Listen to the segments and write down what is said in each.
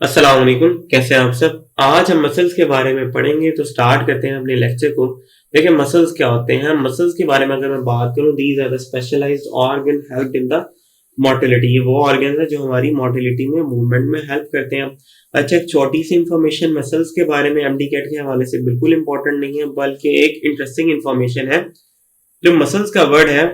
अस्सलाम वालेकुम, कैसे हैं आप सब। आज हम मसल्स के बारे में पढ़ेंगे तो स्टार्ट करते हैं अपने लेक्चर को। देखिए मसल्स क्या होते हैं। मसल्स के बारे में अगर मैं बात करूं, these are the specialised organ help in the motility. ये वो ऑर्गन है जो हमारी मोटिलिटी में, मूवमेंट में हेल्प करते हैं। अच्छा, एक छोटी सी इंफॉर्मेशन मसल्स के बारे में एमडी कैट के हवाले से बिल्कुल इंपॉर्टेंट नहीं है, बल्कि एक इंटरेस्टिंग इंफॉर्मेशन है। जो मसल्स का वर्ड है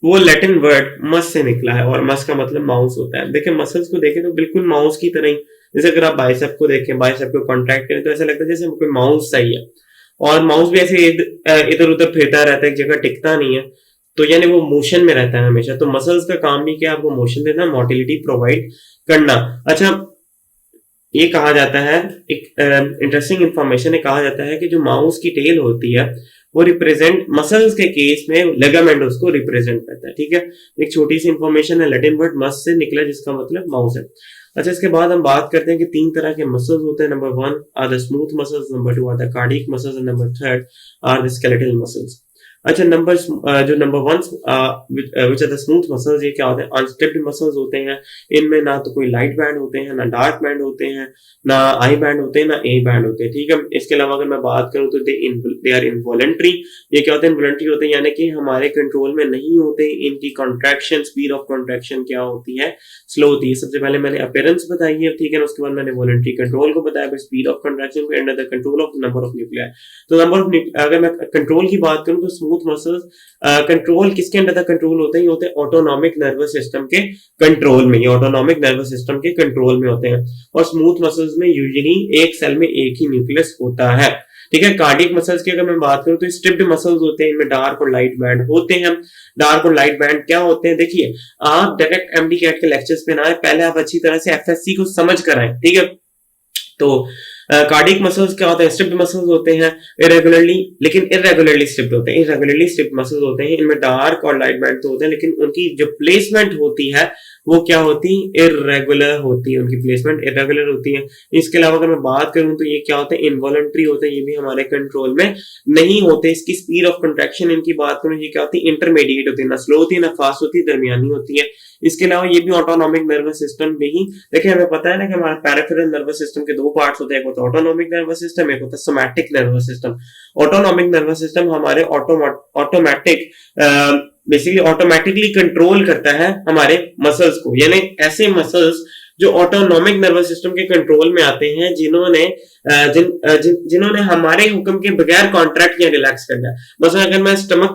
वो लैटिन वर्ड मस से निकला है, और मस का मतलब माउस होता है। देखिए मसल्स को देखें तो बिल्कुल माउस की तरह ही, जैसे अगर आप बाइसेप को देखें, बाइसेप को कॉन्ट्रैक्ट करें तो ऐसा लगता है जैसे कोई माउस सही है। और माउस भी ऐसे इधर उधर फिरता रहता है, एक जगह टिकता नहीं है, तो यानी वो मोशन में रहता है हमेशा। तो मसल्स का काम भी क्या, आपको मोशन देना, मोटिलिटी प्रोवाइड करना। अच्छा, ये कहा जाता है, एक इंटरेस्टिंग इंफॉर्मेशन है, कहा जाता है कि जो माउस की टेल होती है वो रिप्रेजेंट, मसल्स के केस में लिगामेंट उसको रिप्रेजेंट करता है। ठीक है, एक छोटी सी इंफॉर्मेशन है, लैटिन वर्ड मस से निकला जिसका मतलब माउस है। अच्छा, इसके बाद हम बात करते हैं कि तीन तरह के मसल्स होते हैं। Number one are the smooth muscles, number two are the cardiac muscles, and number third are the skeletal muscles. अच्छा, जो number one which are the smooth muscles, ये क्या होते हैं? अनस्टिप्ड मसल्स होते हैं। इनमें ना तो कोई लाइट बैंड होते हैं, ना डार्क बैंड होते हैं, ना आई बैंड होते हैं, ना ए बैंड होते हैं। ठीक है, इसके अलावा अगर मैं बात करूं तो दे आर इनवॉलेंट्री। ये क्या होते हैं? इनवॉलेंट्री होते हैं, यानी कि हमारे कंट्रोल में नहीं होते। इनकी कॉन्ट्रैक्शन, स्पीड ऑफ कॉन्ट्रैक्शन क्या होती है? स्लो होती है। सबसे पहले मैंने अपीयरेंस बताई है, ठीक है, उसके बाद मैंने वॉलेंट्री कंट्रोल को बताया, speed of contraction under the control of number of nuclei. तो अगर मैं कंट्रोल की बात करूं तो स्मूथ मसल्स कंट्रोल किसके अंडर द कंट्रोल होते हैं? ये होते हैं ऑटोनॉमिक नर्वस सिस्टम के कंट्रोल में। ये ऑटोनॉमिक नर्वस सिस्टम के कंट्रोल में होते हैं। और स्मूथ मसल्स में यूजुअली एक सेल में एक ही न्यूक्लियस होता है। ठीक है, कार्डियक मसल्स की अगर मैं बात करूं तो स्ट्रिप्ड मसल्स होते हैं, इनमें डार्क और लाइट बैंड होते हैं। डार्क और लाइट बैंड क्या होते हैं? देखिए, आप डायरेक्ट एमडी कैट के लेक्चर्स पे ना आए, पहले आप अच्छी तरह से एफएससी को समझ कर आए। ठीक है, तो कार्डियक मसल्स क्या होते हैं? स्ट्रिप्ड मसल्स होते हैं इरेगुलरली, लेकिन इरेगुलरली स्ट्रिप्ड होते हैं। इरेगुलरली स्ट्रिप्ड मसल्स होते हैं, इनमें डार्क और लाइट बैंड तो होते हैं, लेकिन उनकी जो प्लेसमेंट होती है वो क्या होती है? इरेगुलर होती है। उनकी प्लेसमेंट इरेगुलर होती है। इसके अलावा अगर मैं बात करूं तो ये क्या होते हैं? इनवॉलंटरी होते हैं, ये भी हमारे कंट्रोल में नहीं होते। इसकी स्पीड ऑफ कंट्रैक्शन इनकी बात करूं, ये क्या होती है? इंटरमीडिएट होती है, ना स्लो होती है ना फास्ट होती है, दरमियानी होती है। इसके अलावा ये भी ऑटोनॉमिक नर्वस सिस्टम भी ही, देखिए हमें पता है ना कि हमारा पैराफेरल नर्वस सिस्टम के दो पार्ट्स होते हैं, एक होता है ऑटोनॉमिक नर्वस सिस्टम, एक होता है somatic nervous system. Autonomic nervous system हमारे ऑटोमेटिक बेसिकली ऑटोमेटिकली कंट्रोल करता है हमारे मसल्स को, यानी ऐसे मसल्स जो ऑटोनॉमिक नर्वस सिस्टम के कंट्रोल में आते हैं, जिन्होंने हमारे हुक्म के बगैर कॉन्ट्रैक्ट या रिलैक्स करना है। मतलब अगर मैं स्टमक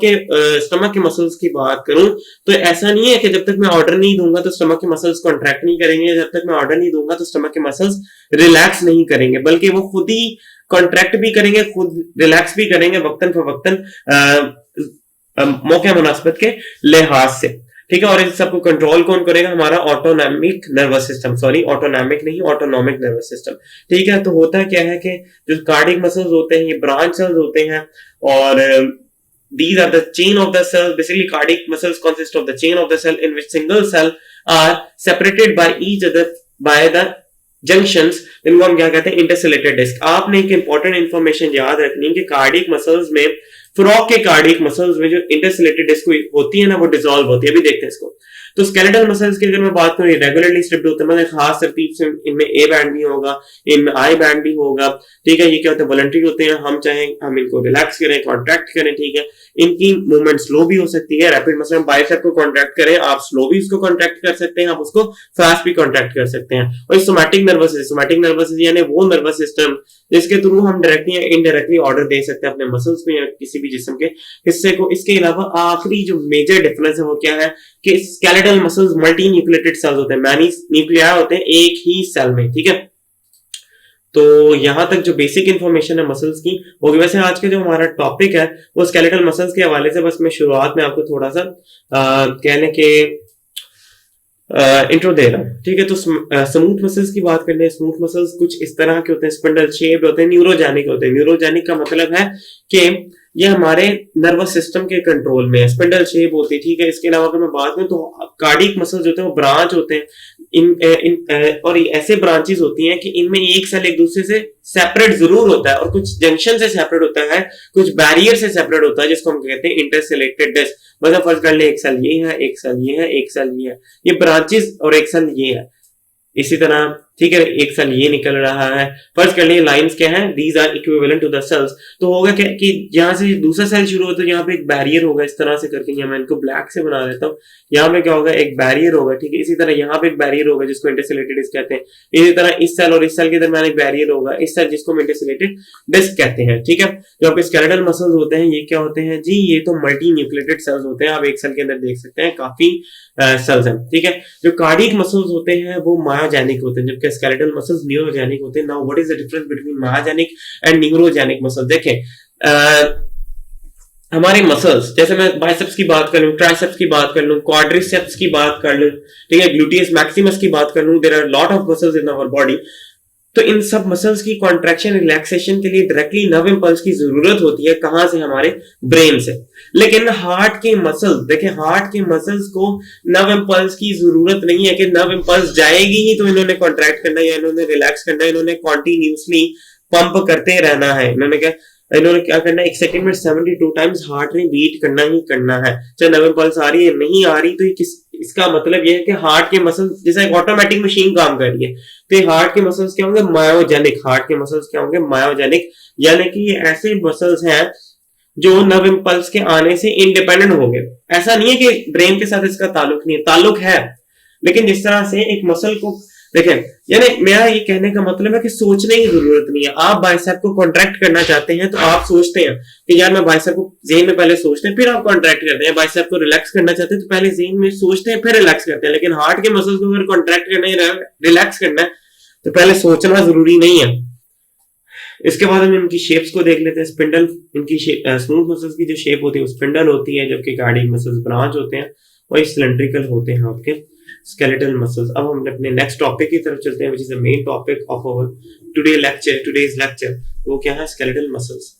के मसल्स की बात करूं तो ऐसा नहीं है कि जब तक मैं ऑर्डर नहीं दूंगा तो स्टमक के मसल्स कॉन्ट्रैक्ट नहीं करेंगे, जब तक मैं ऑर्डर नहीं दूंगा तो स्टमक के मसल्स रिलैक्स नहीं करेंगे, बल्कि वो खुद ही कॉन्ट्रैक्ट भी करेंगे, खुद रिलैक्स भी करेंगे वक्तन फवक्तन, मौके मुनासिबत के लिहाज से। ठीक है, और इन सबको कंट्रोल कौन करेगा? हमारा autonomic nervous system, sorry autonomic नहीं, ऑटोनॉमिक नर्वस सिस्टम। ठीक है, तो होता क्या है कि जो कार्डियक मसल्स होते हैं ये ब्रांच सेल्स होते हैं, और these are the chain of the cell. Basically cardiac muscles consist of the chain of the cell in which single cell are separated by each other by the junctions, जिनको हम क्या कहते हैं? इंटरसेलेटेड disc. आपने एक इंपॉर्टेंट इंफॉर्मेशन याद रखनी है कि कार्डियक मसल्स में, फ्रॉग के कार्डियक मसल्स में जो इंटरसेलेटेड डिस्क होती है ना, वो डिसॉल्व होती है। अभी देखते हैं इसको। तो स्केलेटल मसल्स की अगर मैं बात करूं, रेगुलरली स्ट्रिप्ड होते हैं, मतलब खास तरतीब से इनमें ए बैंड भी होगा, इनमें आई बैंड भी होगा। ठीक है, ये क्या होता है? वॉलंटरी होते हैं, हम चाहें हम इनको रिलैक्स करें, कॉन्ट्रैक्ट करें। ठीक है, इनकी मूवमेंट स्लो भी हो सकती है, रैपिड, मतलब बाइसेप को कॉन्ट्रैक्ट करें, आप स्लो भी उसको कॉन्ट्रैक्ट कर सकते हैं, आप उसको फास्ट भी कॉन्ट्रैक्ट कर सकते हैं। और सोमैटिक नर्वस यानी वो नर्वस सिस्टम जिसके थ्रू हम डायरेक्टली या इनडायरेक्टली ऑर्डर दे सकते हैं अपने मसल्स को या किसी भी जिस्म के हिस्से को। इसके अलावा आखिरी जो मेजर डिफरेंस है वो क्या है कि skeletal muscles multi nucleated cells होते हैं, मैनी न्यूक्लियाई होते हैं एक ही सेल में। ठीक है, तो यहां तक जो बेसिक इंफॉर्मेशन है मसल्स की होगी। वैसे आज के जो हमारा टॉपिक है वो स्केलेटल मसल्स के हवाले से, बस मैं शुरुआत में आपको थोड़ा सा कहने के इंट्रो दे रहा हूं। ठीक है, तो स्मूथ मसल्स की बात करते हैं। स्मूथ मसल्स कुछ इस तरह के होते हैं, स्पिंडल शेप होते हैं, न्यूरोजेनिक होते हैं। न्यूरोजेनिक का मतलब है कि ये हमारे नर्वस सिस्टम के कंट्रोल में है, स्पिंडल शेप होती है। ठीक है, इसके अलावा अगर मैं बात करूं तो कार्डियक मसल्स होते हैं वो ब्रांच होते हैं, और ऐसे ब्रांचेस होती हैं कि इनमें एक सेल एक दूसरे से सेपरेट जरूर होता है, और कुछ जंक्शन से सेपरेट होता है, कुछ बैरियर से सेपरेट होता है, जिसको हम कहते हैं इंटरसेलेटेड डिस्क। मतलब फर्ज कर ले, एक सेल ये है, एक सेल ये है, एक सेल ये है, ये ब्रांचेस, और एक सेल ये है, इसी तरह। ठीक है, एक सेल ये निकल रहा है, फर्स्ट कर लिए लाइंस क्या है, these are equivalent to the cells. तो होगा क्या कि यहाँ से दूसरा सेल शुरू हो तो यहाँ पे एक बैरियर होगा, इस तरह से करके, यहाँ मैं इनको ब्लैक से बना देता हूँ। यहाँ पे क्या होगा, एक बैरियर होगा, ठीक है। इसी तरह यहाँ पे एक बैरियर होगा जिसको इंटरसिलेटेड डिस्क कहते हैं। इसी तरह इस सेल और इस सेल के दरमियान एक बैरियर होगा, इस सेल जिसको इंटरसिलेटेड डिस्क कहते हैं, ठीक है। जो आपके स्केलेटल मसल्स होते हैं ये क्या होते हैं जी, ये तो मल्टी न्यूक्लिएटेड सेल्स होते हैं। आप एक सेल के अंदर देख सकते हैं काफी सेल्स हैं, ठीक है। जो कार्डियक मसल्स होते हैं वो मायोजेनिक होते हैं, जबकि स्केलेटल मसल्स न्यूरोजेनिक होते हैं। Now what is the difference between myogenic and neurogenic muscles? देखें, हमारे मसल्स, जैसे मैं बाइसेप्स की बात कर लूं, ट्राइसेप्स की बात कर लूं, क्वाड्रिसेप्स की बात कर लूं, ठीक है, ग्लूटियस मैक्सिमस की बात कर लूं, there are lot of muscles in our body. तो इन सब मसल्स की कॉन्ट्रैक्शन रिलैक्सेशन के लिए डायरेक्टली नर्व इंपल्स की जरूरत होती है, कहां से, हमारे ब्रेन से। लेकिन हार्ट के मसल्स, देखें, हार्ट के मसल्स को नर्व इंपल्स की जरूरत नहीं है कि नर्व इंपल्स जाएगी ही तो इन्होंने कॉन्ट्रैक्ट करना है या इन्होंने रिलैक्स करना है। इन्होंने कॉन्टिन्यूसली पंप करते रहना है। इन्होंने क्या करना है, एक सेकंड में 72 टाइम्स हार्ट ने बीट करना ही करना है, चाहे नर्व इंपल्स आ रही है नहीं आ रही। तो ये इसका मतलब ये है कि हार्ट के मसल्स जैसे एक ऑटोमेटिक मशीन काम कर रही है। तो ये हार्ट के मसल्स क्या होंगे, मायोजेनिक। हार्ट के मसल्स क्या होंगे, मायोजेनिक, यानी कि ये ऐसे मसल्स हैं जो नर्व इंपल्स के आने से इंडिपेंडेंट हो गए। ऐसा नहीं है कि ब्रेन के साथ इसका ताल्लुक नहीं है, ताल्लुक है, लेकिन जिस तरह से एक मसल को देखें, यानी मेरा ये कहने का मतलब है कि सोचने की जरूरत नहीं है। आप बाइसेप को कॉन्ट्रैक्ट करना चाहते हैं तो आप सोचते हैं कि यार मैं बाइसेप को ज़हन में पहले सोचते हैं फिर आप कॉन्ट्रैक्ट करते हैं। बाइसेप को रिलैक्स करना चाहते हैं तो पहले ज़हन में सोचते हैं फिर रिलैक्स करते हैं। लेकिन हार्ट के मसल्स को अगर कॉन्ट्रैक्ट करना है, रिलैक्स करना है, तो पहले सोचना जरूरी नहीं है। इसके बाद हम इनकी शेप्स को देख लेते हैं। स्पिंडल, इनकी स्मूथ मसल्स की जो शेप होती है वो स्पिंडल होती है, जबकि कार्डियक मसल्स ब्रांच होते हैं और सिलेंड्रिकल होते हैं आपके स्केलेटल मसल्स। अब हम अपने नेक्स्ट टॉपिक की तरफ चलते हैं, which is the main topic of our today's lecture. वो क्या है, स्केलेटल मसल्स।